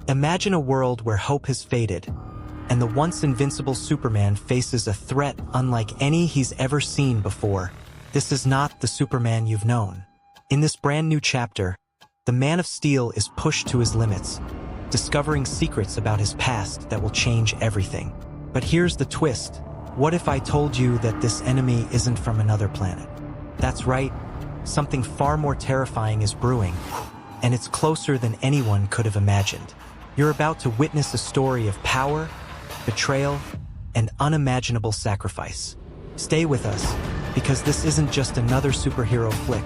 Imagine a world where hope has faded, and the once invincible Superman faces a threat unlike any he's ever seen before. This is not the Superman you've known. In this brand new chapter, the Man of Steel is pushed to his limits, discovering secrets about his past that will change everything. But here's the twist. What if I told you that this enemy isn't from another planet? That's right, something far more terrifying is brewing, and it's closer than anyone could have imagined. You're about to witness a story of power, betrayal, and unimaginable sacrifice. Stay with us, because this isn't just another superhero flick.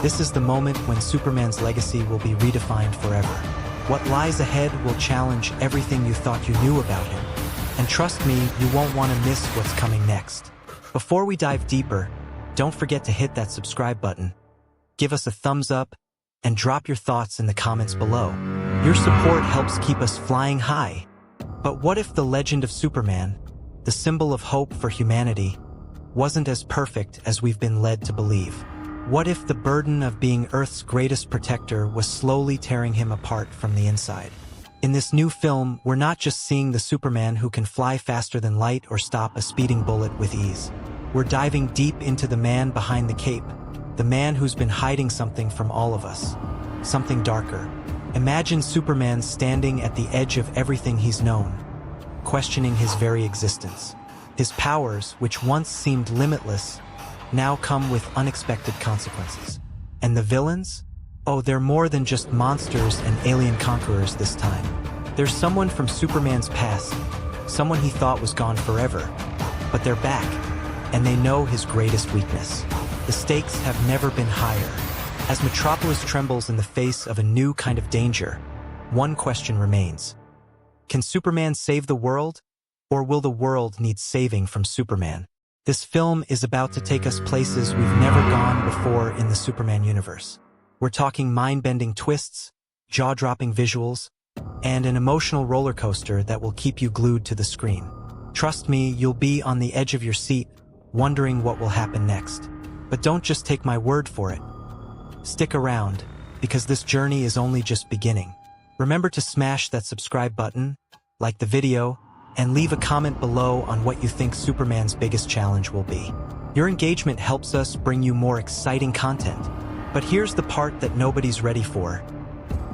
This is the moment when Superman's legacy will be redefined forever. What lies ahead will challenge everything you thought you knew about him. And trust me, you won't want to miss what's coming next. Before we dive deeper, don't forget to hit that subscribe button, give us a thumbs up, and drop your thoughts in the comments below. Your support helps keep us flying high. But what if the legend of Superman, the symbol of hope for humanity, wasn't as perfect as we've been led to believe? What if the burden of being Earth's greatest protector was slowly tearing him apart from the inside? In this new film, we're not just seeing the Superman who can fly faster than light or stop a speeding bullet with ease. We're diving deep into the man behind the cape, the man who's been hiding something from all of us, something darker. Imagine Superman standing at the edge of everything he's known, questioning his very existence. His powers, which once seemed limitless, now come with unexpected consequences. And the villains? Oh, they're more than just monsters and alien conquerors this time. There's someone from Superman's past, someone he thought was gone forever, but they're back, and they know his greatest weakness. The stakes have never been higher. As Metropolis trembles in the face of a new kind of danger, one question remains. Can Superman save the world, or will the world need saving from Superman? This film is about to take us places we've never gone before in the Superman universe. We're talking mind-bending twists, jaw-dropping visuals, and an emotional roller coaster that will keep you glued to the screen. Trust me, you'll be on the edge of your seat, wondering what will happen next. But don't just take my word for it. Stick around, because this journey is only just beginning. Remember to smash that subscribe button, like the video, and leave a comment below on what you think Superman's biggest challenge will be. Your engagement helps us bring you more exciting content. But here's the part that nobody's ready for.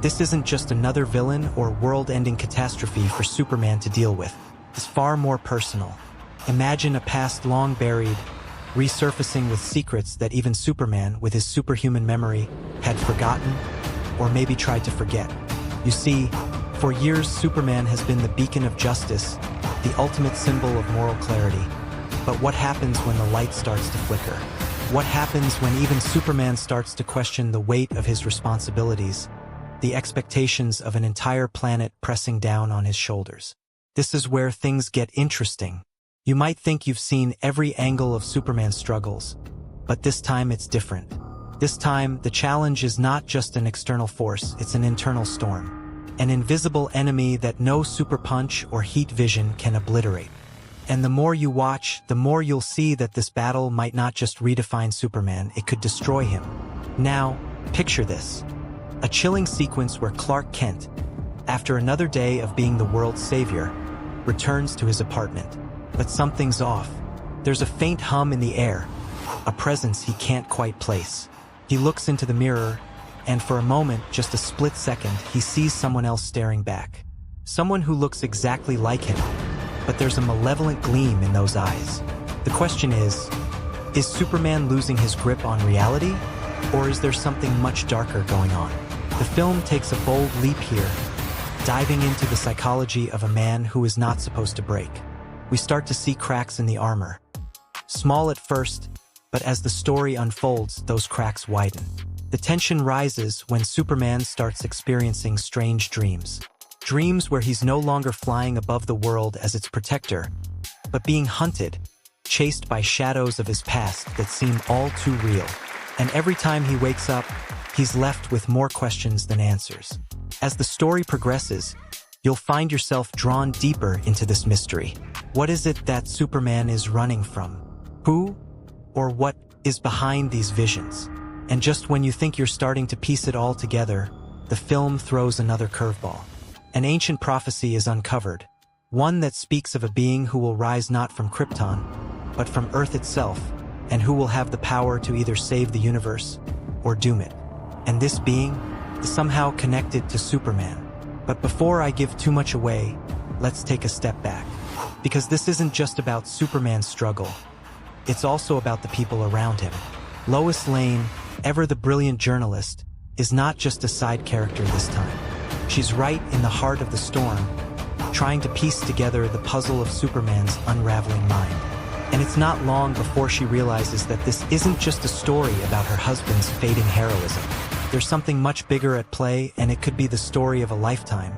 This isn't just another villain or world-ending catastrophe for Superman to deal with. It's far more personal. Imagine a past long buried, resurfacing with secrets that even Superman, with his superhuman memory, had forgotten, or maybe tried to forget. You see, for years Superman has been the beacon of justice, the ultimate symbol of moral clarity. But what happens when the light starts to flicker? What happens when even Superman starts to question the weight of his responsibilities, the expectations of an entire planet pressing down on his shoulders? This is where things get interesting. You might think you've seen every angle of Superman's struggles, but this time it's different. This time, the challenge is not just an external force, it's an internal storm. An invisible enemy that no super punch or heat vision can obliterate. And the more you watch, the more you'll see that this battle might not just redefine Superman, it could destroy him. Now, picture this. A chilling sequence where Clark Kent, after another day of being the world's savior, returns to his apartment. But something's off. There's a faint hum in the air, a presence he can't quite place. He looks into the mirror, and for a moment, just a split second, he sees someone else staring back. Someone who looks exactly like him, but there's a malevolent gleam in those eyes. The question is Superman losing his grip on reality, or is there something much darker going on? The film takes a bold leap here, diving into the psychology of a man who is not supposed to break. We start to see cracks in the armor. Small at first, but as the story unfolds, those cracks widen. The tension rises when Superman starts experiencing strange dreams. Dreams where he's no longer flying above the world as its protector, but being hunted, chased by shadows of his past that seem all too real. And every time he wakes up, he's left with more questions than answers. As the story progresses, you'll find yourself drawn deeper into this mystery. What is it that Superman is running from? Who or what is behind these visions? And just when you think you're starting to piece it all together, the film throws another curveball. An ancient prophecy is uncovered, one that speaks of a being who will rise not from Krypton, but from Earth itself, and who will have the power to either save the universe or doom it. And this being is somehow connected to Superman. But before I give too much away, let's take a step back. Because this isn't just about Superman's struggle, it's also about the people around him. Lois Lane, ever the brilliant journalist, is not just a side character this time. She's right in the heart of the storm, trying to piece together the puzzle of Superman's unraveling mind. And it's not long before she realizes that this isn't just a story about her husband's fading heroism. There's something much bigger at play, and it could be the story of a lifetime,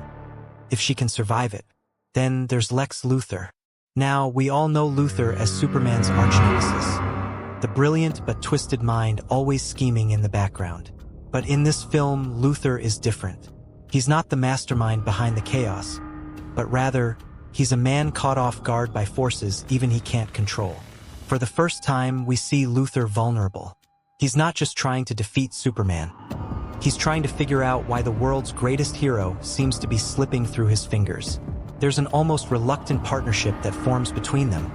if she can survive it. Then there's Lex Luthor. Now, we all know Luthor as Superman's arch-nemesis, the brilliant but twisted mind always scheming in the background. But in this film, Luthor is different. He's not the mastermind behind the chaos, but rather, he's a man caught off guard by forces even he can't control. For the first time, we see Luthor vulnerable. He's not just trying to defeat Superman. He's trying to figure out why the world's greatest hero seems to be slipping through his fingers. There's an almost reluctant partnership that forms between them,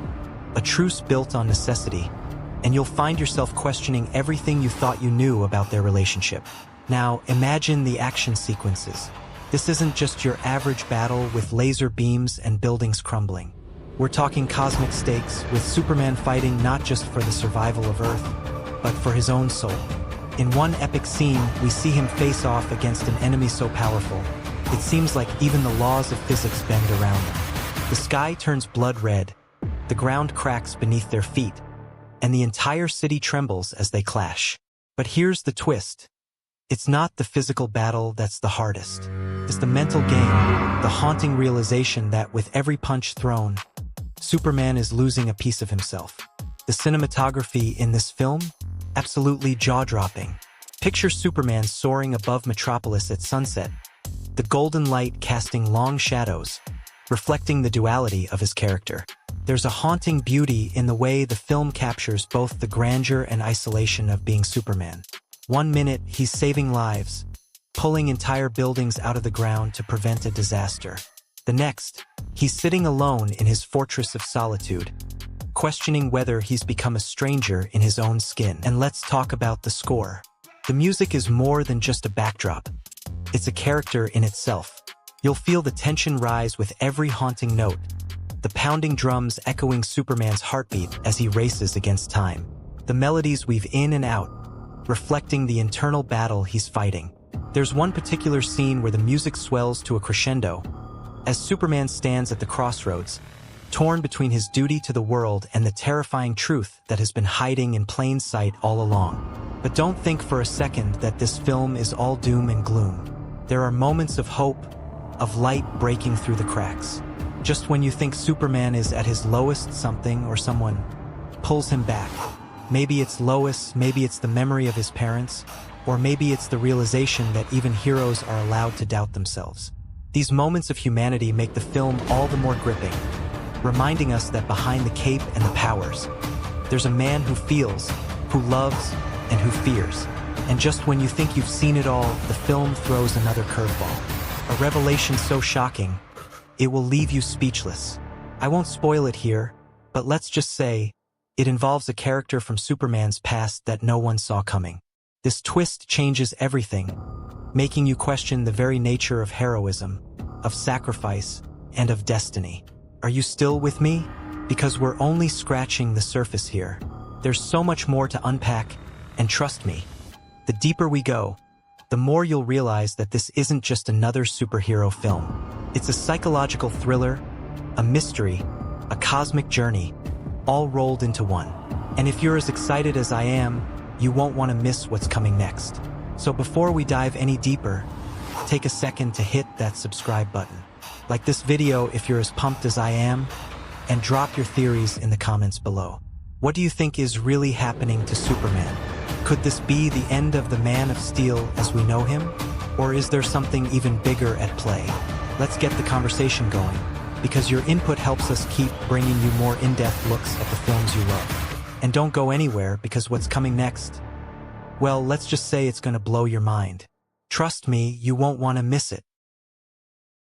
a truce built on necessity, and you'll find yourself questioning everything you thought you knew about their relationship. Now, imagine the action sequences. This isn't just your average battle with laser beams and buildings crumbling. We're talking cosmic stakes, with Superman fighting not just for the survival of Earth, but for his own soul. In one epic scene, we see him face off against an enemy so powerful, it seems like even the laws of physics bend around them. The sky turns blood red, the ground cracks beneath their feet, and the entire city trembles as they clash. But here's the twist. It's not the physical battle that's the hardest. It's the mental game, the haunting realization that with every punch thrown, Superman is losing a piece of himself. The cinematography in this film? Absolutely jaw-dropping. Picture Superman soaring above Metropolis at sunset, the golden light casting long shadows, reflecting the duality of his character. There's a haunting beauty in the way the film captures both the grandeur and isolation of being Superman. One minute, he's saving lives, pulling entire buildings out of the ground to prevent a disaster. The next, he's sitting alone in his fortress of solitude, questioning whether he's become a stranger in his own skin. And let's talk about the score. The music is more than just a backdrop. It's a character in itself. You'll feel the tension rise with every haunting note, the pounding drums echoing Superman's heartbeat as he races against time. The melodies weave in and out, reflecting the internal battle he's fighting. There's one particular scene where the music swells to a crescendo, as Superman stands at the crossroads, torn between his duty to the world and the terrifying truth that has been hiding in plain sight all along. But don't think for a second that this film is all doom and gloom. There are moments of hope, of light breaking through the cracks. Just when you think Superman is at his lowest, something or someone pulls him back. Maybe it's Lois, maybe it's the memory of his parents, or maybe it's the realization that even heroes are allowed to doubt themselves. These moments of humanity make the film all the more gripping, reminding us that behind the cape and the powers, there's a man who feels, who loves, and who fears. And just when you think you've seen it all, the film throws another curveball. A revelation so shocking, it will leave you speechless. I won't spoil it here, but let's just say, it involves a character from Superman's past that no one saw coming. This twist changes everything, making you question the very nature of heroism, of sacrifice, and of destiny. Are you still with me? Because we're only scratching the surface here. There's so much more to unpack, and trust me, the deeper we go, the more you'll realize that this isn't just another superhero film. It's a psychological thriller, a mystery, a cosmic journey, all rolled into one. And if you're as excited as I am, you won't want to miss what's coming next. So before we dive any deeper, take a second to hit that subscribe button. Like this video if you're as pumped as I am, and drop your theories in the comments below. What do you think is really happening to Superman? Could this be the end of the Man of Steel as we know him? Or is there something even bigger at play? Let's get the conversation going, because your input helps us keep bringing you more in-depth looks at the films you love. And don't go anywhere, because what's coming next, well, let's just say it's gonna blow your mind. Trust me, you won't want to miss it.